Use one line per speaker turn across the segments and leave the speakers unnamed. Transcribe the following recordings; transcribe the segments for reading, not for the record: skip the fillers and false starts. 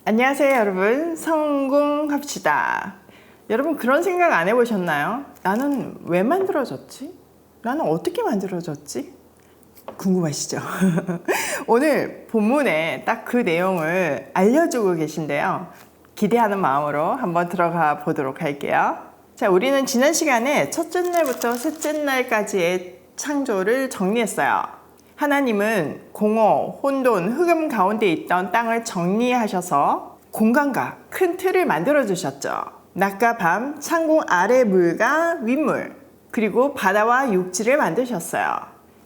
안녕하세요 여러분, 성공합시다. 여러분 그런 생각 안 해보셨나요? 나는 왜 만들어졌지? 나는 어떻게 만들어졌지? 궁금하시죠? 오늘 본문에 딱 그 내용을 알려주고 계신데요. 기대하는 마음으로 한번 들어가 보도록 할게요. 자, 우리는 지난 시간에 첫째 날부터 셋째 날까지의 창조를 정리했어요. 하나님은 공허, 혼돈, 흑암 가운데 있던 땅을 정리하셔서 공간과 큰 틀을 만들어 주셨죠. 낮과 밤, 창공 아래 물과 윗물, 그리고 바다와 육지를 만드셨어요.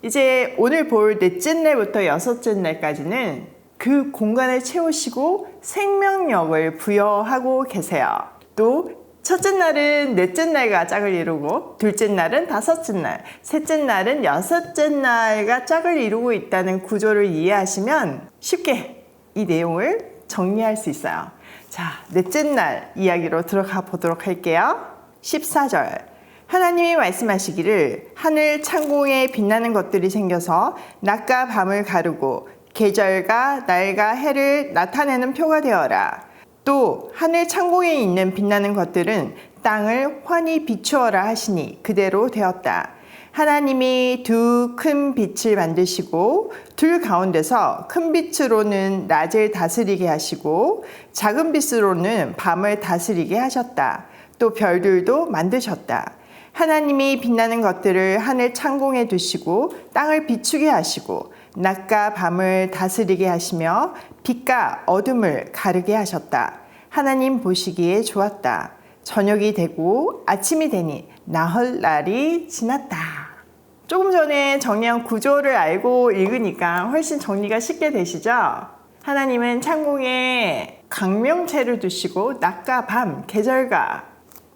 이제 오늘 볼 넷째 날부터 여섯째 날까지는 그 공간을 채우시고 생명력을 부여하고 계세요. 또 첫째 날은 넷째 날과 짝을 이루고, 둘째 날은 다섯째 날, 셋째 날은 여섯째 날과 짝을 이루고 있다는 구조를 이해하시면 쉽게 이 내용을 정리할 수 있어요. 자, 넷째 날 이야기로 들어가 보도록 할게요. 14절. 하나님이 말씀하시기를 하늘 창공에 빛나는 것들이 생겨서 낮과 밤을 가르고 계절과 날과 해를 나타내는 표가 되어라. 또 하늘 창공에 있는 빛나는 것들은 땅을 환히 비추어라 하시니 그대로 되었다. 하나님이 두 큰 빛을 만드시고 둘 가운데서 큰 빛으로는 낮을 다스리게 하시고 작은 빛으로는 밤을 다스리게 하셨다. 또 별들도 만드셨다. 하나님이 빛나는 것들을 하늘 창공에 두시고 땅을 비추게 하시고 낮과 밤을 다스리게 하시며 빛과 어둠을 가르게 하셨다. 하나님 보시기에 좋았다. 저녁이 되고 아침이 되니 나흘날이 지났다. 조금 전에 정리한 구조를 알고 읽으니까 훨씬 정리가 쉽게 되시죠? 하나님은 창공에 광명체를 두시고 낮과 밤, 계절과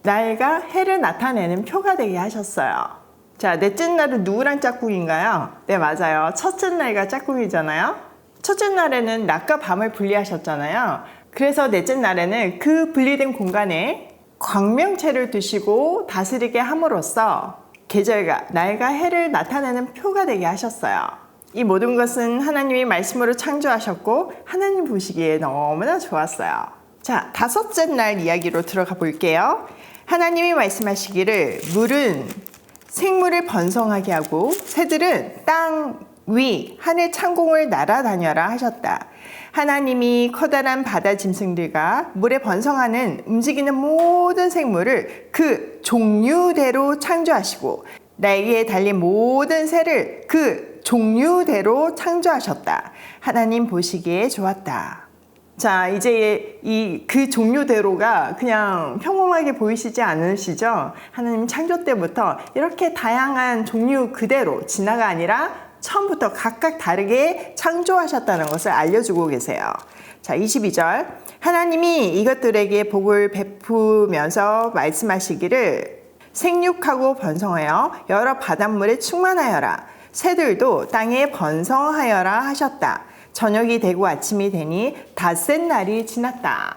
날과 해를 나타내는 표가 되게 하셨어요. 자, 넷째 날은 누구랑 짝꿍인가요? 네, 맞아요. 첫째 날과 짝꿍이잖아요. 첫째 날에는 낮과 밤을 분리하셨잖아요. 그래서 넷째 날에는 그 분리된 공간에 광명체를 두시고 다스리게 함으로써 계절과 날과 해를 나타내는 표가 되게 하셨어요. 이 모든 것은 하나님이 말씀으로 창조하셨고 하나님 보시기에 너무나 좋았어요. 자, 다섯째 날 이야기로 들어가 볼게요. 하나님이 말씀하시기를 물은 생물을 번성하게 하고 새들은 땅 위 하늘 창공을 날아다녀라 하셨다. 하나님이 커다란 바다 짐승들과 물에 번성하는 움직이는 모든 생물을 그 종류대로 창조하시고 날개에 달린 모든 새를 그 종류대로 창조하셨다. 하나님 보시기에 좋았다. 자, 이제 그 종류대로가 그냥 평범하게 보이시지 않으시죠? 하나님 창조 때부터 이렇게 다양한 종류 그대로 진화가 아니라 처음부터 각각 다르게 창조하셨다는 것을 알려주고 계세요. 자, 22절. 하나님이 이것들에게 복을 베푸면서 말씀하시기를 생육하고 번성하여 여러 바닷물에 충만하여라. 새들도 땅에 번성하여라 하셨다. 저녁이 되고 아침이 되니 닷새 날이 지났다.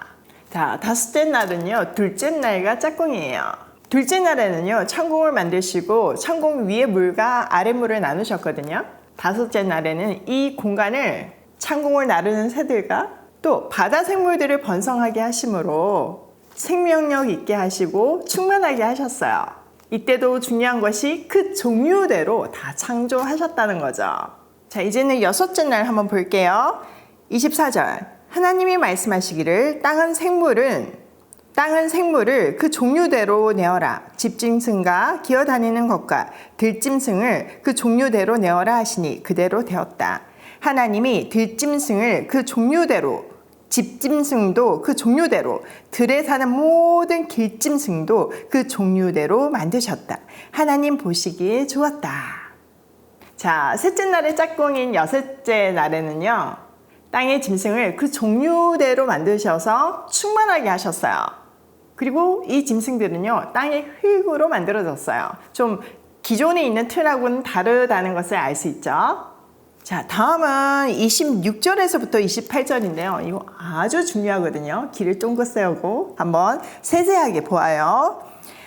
자, 다섯째 날은요, 둘째 날과 짝꿍이에요. 둘째 날에는요, 창공을 만드시고 창공 위에 물과 아래 물을 나누셨거든요. 다섯째 날에는 이 공간을 창공을 나르는 새들과 또 바다 생물들을 번성하게 하심으로 생명력 있게 하시고 충만하게 하셨어요. 이때도 중요한 것이 그 종류대로 다 창조하셨다는 거죠. 자, 이제는 여섯째 날 한번 볼게요. 24절. 하나님이 말씀하시기를 땅은 생물을 그 종류대로 내어라. 집짐승과 기어다니는 것과 들짐승을 그 종류대로 내어라 하시니 그대로 되었다. 하나님이 들짐승을 그 종류대로, 집짐승도 그 종류대로, 들에 사는 모든 길짐승도 그 종류대로 만드셨다. 하나님 보시기에 좋았다. 자, 셋째 날의 짝꿍인 여섯째 날에는요, 땅의 짐승을 그 종류대로 만드셔서 충만하게 하셨어요. 그리고 이 짐승들은요, 땅의 흙으로 만들어졌어요. 좀 기존에 있는 틀하고는 다르다는 것을 알 수 있죠. 자, 다음은 26절에서부터 28절인데요. 이거 아주 중요하거든요. 길을 쫑긋 세우고 한번 세세하게 보아요.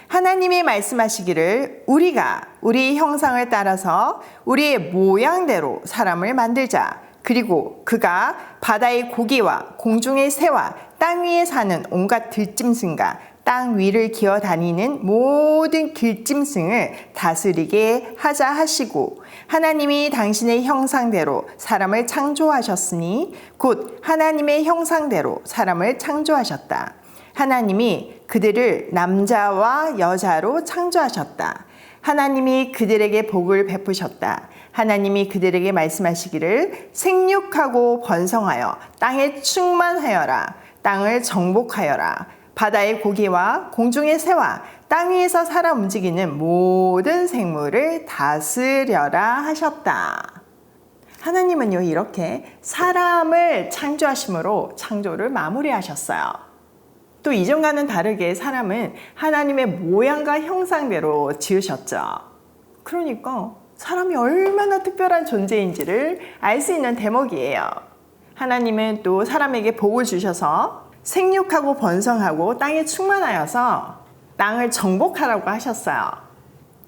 하나님이 말씀하시기를 우리가 우리 형상을 따라서 우리의 모양대로 사람을 만들자. 그리고 그가 바다의 고기와 공중의 새와 땅 위에 사는 온갖 들짐승과 땅 위를 기어다니는 모든 들짐승을 다스리게 하자 하시고 하나님이 당신의 형상대로 사람을 창조하셨으니 곧 하나님의 형상대로 사람을 창조하셨다. 하나님이 그들을 남자와 여자로 창조하셨다. 하나님이 그들에게 복을 베푸셨다. 하나님이 그들에게 말씀하시기를 생육하고 번성하여 땅에 충만하여라. 땅을 정복하여라. 바다의 고기와 공중의 새와 땅 위에서 살아 움직이는 모든 생물을 다스려라 하셨다. 하나님은요, 이렇게 사람을 창조하심으로 창조를 마무리하셨어요. 또 이전과는 다르게 사람은 하나님의 모양과 형상대로 지으셨죠. 그러니까 사람이 얼마나 특별한 존재인지를 알 수 있는 대목이에요. 하나님은 또 사람에게 복을 주셔서 생육하고 번성하고 땅에 충만하여서 땅을 정복하라고 하셨어요.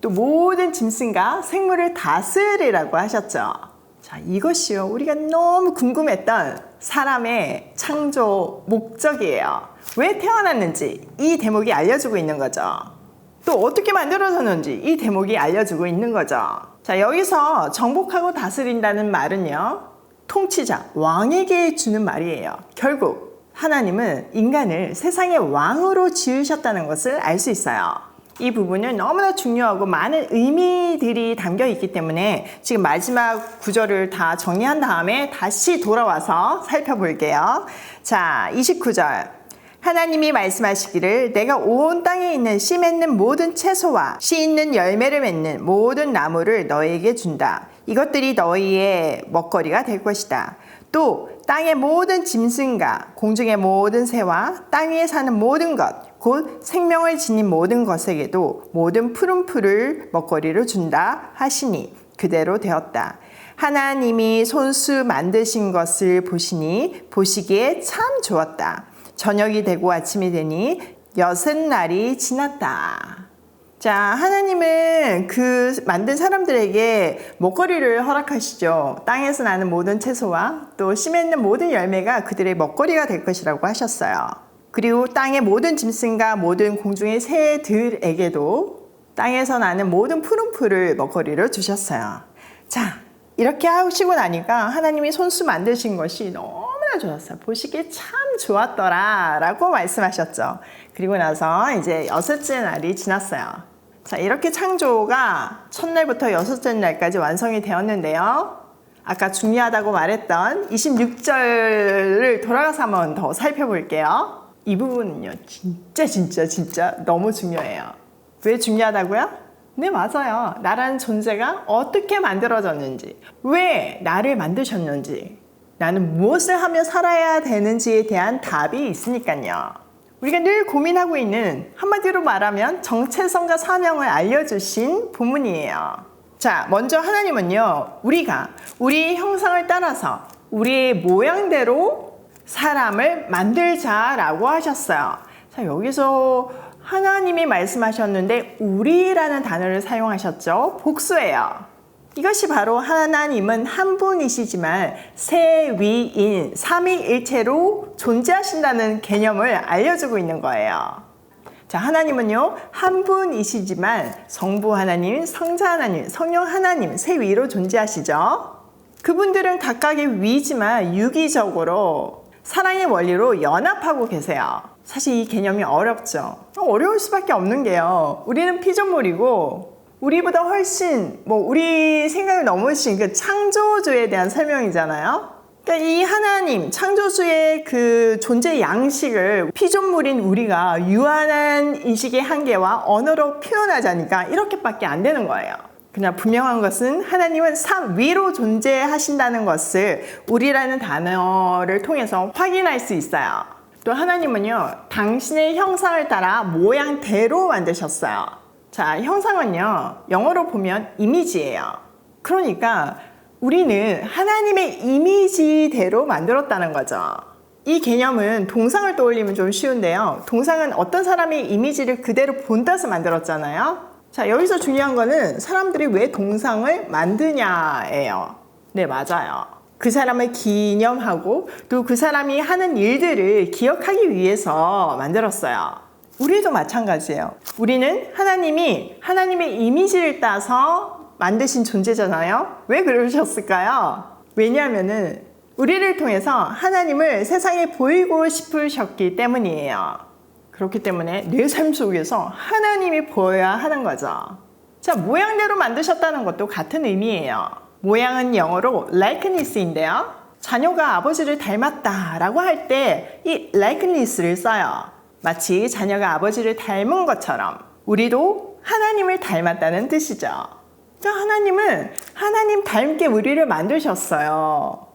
또 모든 짐승과 생물을 다스리라고 하셨죠. 자, 이것이요, 우리가 너무 궁금했던 사람의 창조 목적이에요. 왜 태어났는지 이 대목이 알려주고 있는 거죠. 또 어떻게 만들어졌는지 이 대목이 알려주고 있는 거죠. 자, 여기서 정복하고 다스린다는 말은요, 통치자, 왕에게 주는 말이에요. 결국 하나님은 인간을 세상의 왕으로 지으셨다는 것을 알 수 있어요. 이 부분은 너무나 중요하고 많은 의미들이 담겨 있기 때문에 지금 마지막 구절을 다 정리한 다음에 다시 돌아와서 살펴볼게요. 자, 29절. 하나님이 말씀하시기를 내가 온 땅에 있는 씨 맺는 모든 채소와 씨 있는 열매를 맺는 모든 나무를 너희에게 준다. 이것들이 너희의 먹거리가 될 것이다. 또 땅의 모든 짐승과 공중의 모든 새와 땅 위에 사는 모든 것, 곧 생명을 지닌 모든 것에게도 모든 푸른 풀을 먹거리로 준다 하시니 그대로 되었다. 하나님이 손수 만드신 것을 보시니 보시기에 참 좋았다. 저녁이 되고 아침이 되니 6날이 지났다. 자, 하나님은 그 만든 사람들에게 먹거리를 허락하시죠. 땅에서 나는 모든 채소와 또 씨 맺는 모든 열매가 그들의 먹거리가 될 것이라고 하셨어요. 그리고 땅의 모든 짐승과 모든 공중의 새들에게도 땅에서 나는 모든 푸른 풀을 먹거리로 주셨어요. 자, 이렇게 하시고 나니까 하나님이 손수 만드신 것이 너무나 좋았어요. 보시기에 참 좋았더라 라고 말씀하셨죠. 그리고 나서 이제 6째 날이 지났어요. 자, 이렇게 창조가 첫날부터 6째 날까지 완성이 되었는데요. 아까 중요하다고 말했던 26절을 돌아가서 한번 더 살펴볼게요. 이 부분은요, 진짜 너무 중요해요. 왜 중요하다고요? 네, 맞아요. 나라는 존재가 어떻게 만들어졌는지, 왜 나를 만드셨는지, 나는 무엇을 하며 살아야 되는지에 대한 답이 있으니까요. 우리가 늘 고민하고 있는, 한마디로 말하면 정체성과 사명을 알려주신 부분이에요. 자, 먼저 하나님은요, 우리가 우리의 형상을 따라서 우리의 모양대로 사람을 만들자라고 하셨어요. 자, 여기서 하나님이 말씀하셨는데 우리라는 단어를 사용하셨죠. 복수예요. 이것이 바로 하나님은 한 분이시지만 세위인 삼위일체로 존재하신다는 개념을 알려주고 있는 거예요. 자, 하나님은요, 한 분이시지만 성부 하나님, 성자 하나님, 성령 하나님 세위로 존재하시죠. 그분들은 각각의 위지만 유기적으로 사랑의 원리로 연합하고 계세요. 사실 이 개념이 어렵죠. 어려울 수밖에 없는 게요, 우리는 피조물이고 우리보다 훨씬 우리 생각을 넘으신 그 창조주에 대한 설명이잖아요. 그러니까 이 하나님 창조주의 그 존재 양식을 피조물인 우리가 유한한 인식의 한계와 언어로 표현하자니까 이렇게밖에 안 되는 거예요. 그냥 분명한 것은 하나님은 삼위로 존재하신다는 것을 우리라는 단어를 통해서 확인할 수 있어요. 또 하나님은요, 당신의 형상을 따라 모양대로 만드셨어요. 자, 형상은요, 영어로 보면 이미지예요. 그러니까 우리는 하나님의 이미지대로 만들었다는 거죠. 이 개념은 동상을 떠올리면 좀 쉬운데요. 동상은 어떤 사람의 이미지를 그대로 본따서 만들었잖아요. 자, 여기서 중요한 거는 사람들이 왜 동상을 만드냐예요. 네, 맞아요. 그 사람을 기념하고 또 그 사람이 하는 일들을 기억하기 위해서 만들었어요. 우리도 마찬가지예요. 우리는 하나님이 하나님의 이미지를 따서 만드신 존재잖아요. 왜 그러셨을까요? 왜냐하면은 우리를 통해서 하나님을 세상에 보이고 싶으셨기 때문이에요. 그렇기 때문에 내 삶 속에서 하나님이 보여야 하는 거죠. 자, 모양대로 만드셨다는 것도 같은 의미예요. 모양은 영어로 likeness인데요. 자녀가 아버지를 닮았다라고 할 때 이 likeness를 써요. 마치 자녀가 아버지를 닮은 것처럼 우리도 하나님을 닮았다는 뜻이죠. 그러니까 하나님은 하나님 닮게 우리를 만드셨어요.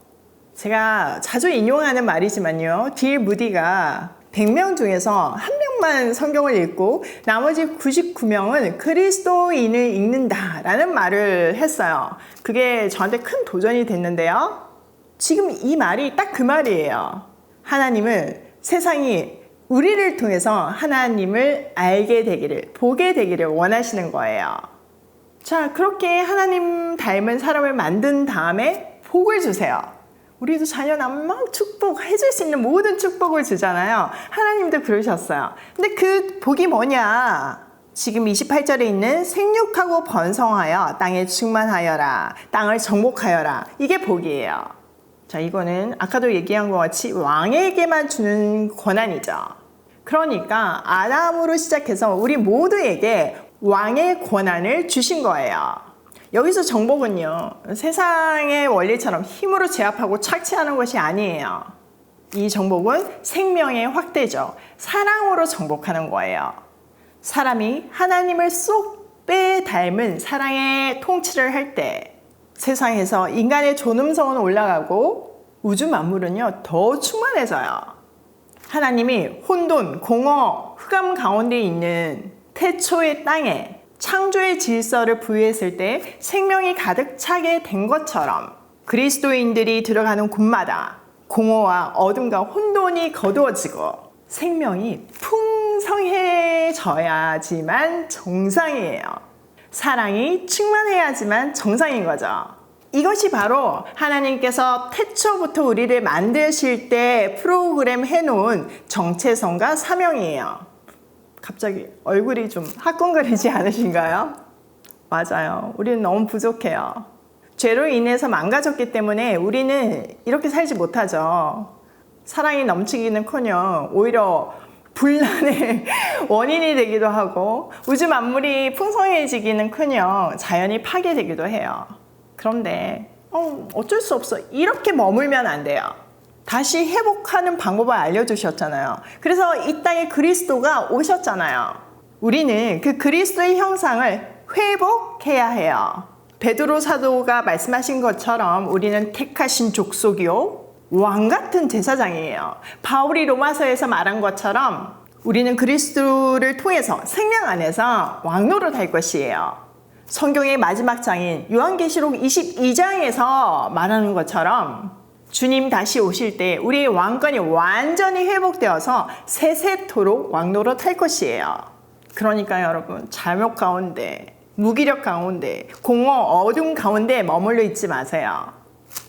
제가 자주 인용하는 말이지만요. 딜 무디가 100명 중에서 1명만 성경을 읽고 나머지 99명은 그리스도인을 읽는다라는 말을 했어요. 그게 저한테 큰 도전이 됐는데요. 지금 이 말이 딱 그 말이에요. 하나님은 세상이 우리를 통해서 하나님을 알게 되기를, 보게 되기를 원하시는 거예요. 자, 그렇게 하나님 닮은 사람을 만든 다음에 복을 주세요. 우리도 자녀 낳으면 막 축복해줄 수 있는 모든 축복을 주잖아요. 하나님도 그러셨어요. 근데 그 복이 뭐냐? 지금 28절에 있는 생육하고 번성하여 땅에 충만하여라. 땅을 정복하여라. 이게 복이에요. 자, 이거는 아까도 얘기한 것 같이 왕에게만 주는 권한이죠. 그러니까 아담으로 시작해서 우리 모두에게 왕의 권한을 주신 거예요. 여기서 정복은요, 세상의 원리처럼 힘으로 제압하고 착취하는 것이 아니에요. 이 정복은 생명의 확대죠. 사랑으로 정복하는 거예요. 사람이 하나님을 쏙 빼닮은 사랑의 통치를 할 때 세상에서 인간의 존엄성은 올라가고 우주 만물은요, 더 충만해져요. 하나님이 혼돈, 공허, 흑암 가운데 있는 태초의 땅에 창조의 질서를 부여했을 때 생명이 가득 차게 된 것처럼 그리스도인들이 들어가는 곳마다 공허와 어둠과 혼돈이 거두어지고 생명이 풍성해져야지만 정상이에요. 사랑이 충만해야지만 정상인 거죠. 이것이 바로 하나님께서 태초부터 우리를 만드실 때 프로그램 해놓은 정체성과 사명이에요. 갑자기 얼굴이 좀 화끈거리지 않으신가요? 맞아요. 우리는 너무 부족해요. 죄로 인해서 망가졌기 때문에 우리는 이렇게 살지 못하죠. 사랑이 넘치기는커녕 오히려 분란의 원인이 되기도 하고 우주 만물이 풍성해지기는커녕 자연이 파괴되기도 해요. 그런데 어쩔 수 없어. 이렇게 머물면 안 돼요. 다시 회복하는 방법을 알려주셨잖아요. 그래서 이 땅에 그리스도가 오셨잖아요. 우리는 그 그리스도의 형상을 회복해야 해요. 베드로 사도가 말씀하신 것처럼 우리는 택하신 족속이요 왕 같은 제사장이에요. 바울이 로마서에서 말한 것처럼 우리는 그리스도를 통해서 생명 안에서 왕노릇 할 것이에요. 성경의 마지막 장인 요한계시록 22장에서 말하는 것처럼 주님 다시 오실 때 우리의 왕권이 완전히 회복되어서 세세토록 왕노릇 할 것이에요. 그러니까 여러분, 잘못 가운데, 무기력 가운데, 공허 어둠 가운데 머물러 있지 마세요.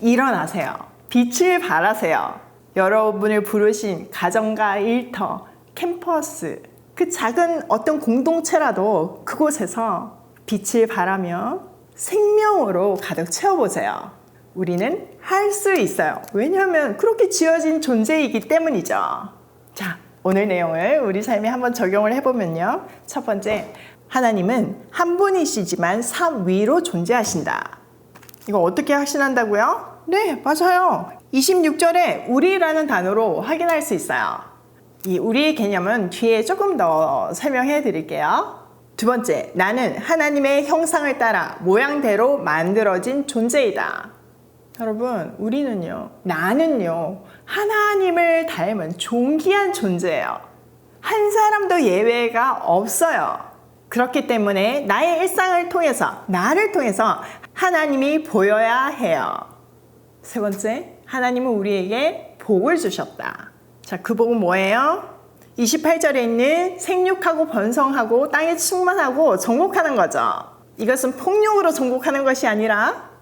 일어나세요. 빛을 발하세요. 여러분을 부르신 가정과 일터, 캠퍼스, 그 작은 어떤 공동체라도 그곳에서 빛을 발하며 생명으로 가득 채워보세요. 우리는 할 수 있어요. 왜냐하면 그렇게 지어진 존재이기 때문이죠. 자, 오늘 내용을 우리 삶에 한번 적용을 해보면요. 첫 번째, 하나님은 한 분이시지만 삼 위로 존재하신다. 이거 어떻게 확신한다고요? 네, 맞아요. 26절에 우리라는 단어로 확인할 수 있어요. 이 우리의 개념은 뒤에 조금 더 설명해 드릴게요. 두 번째, 나는 하나님의 형상을 따라 모양대로 만들어진 존재이다. 여러분, 우리는요, 나는요, 하나님을 닮은 존귀한 존재예요. 한 사람도 예외가 없어요. 그렇기 때문에 나의 일상을 통해서, 나를 통해서 하나님이 보여야 해요. 세 번째, 하나님은 우리에게 복을 주셨다. 자, 그 복은 뭐예요? 28절에 있는 생육하고 번성하고 땅에 충만하고 정복하는 거죠. 이것은 폭력으로 정복하는 것이 아니라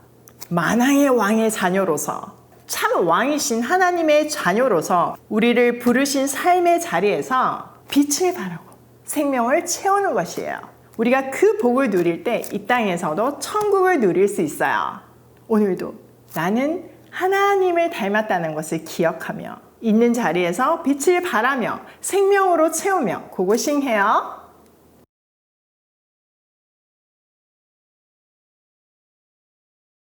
만왕의 왕의 자녀로서 참 왕이신 하나님의 자녀로서 우리를 부르신 삶의 자리에서 빛을 발하고 생명을 채우는 것이에요. 우리가 그 복을 누릴 때 이 땅에서도 천국을 누릴 수 있어요. 오늘도 나는 하나님을 닮았다는 것을 기억하며 있는 자리에서 빛을 발하며 생명으로 채우며 고고싱해요.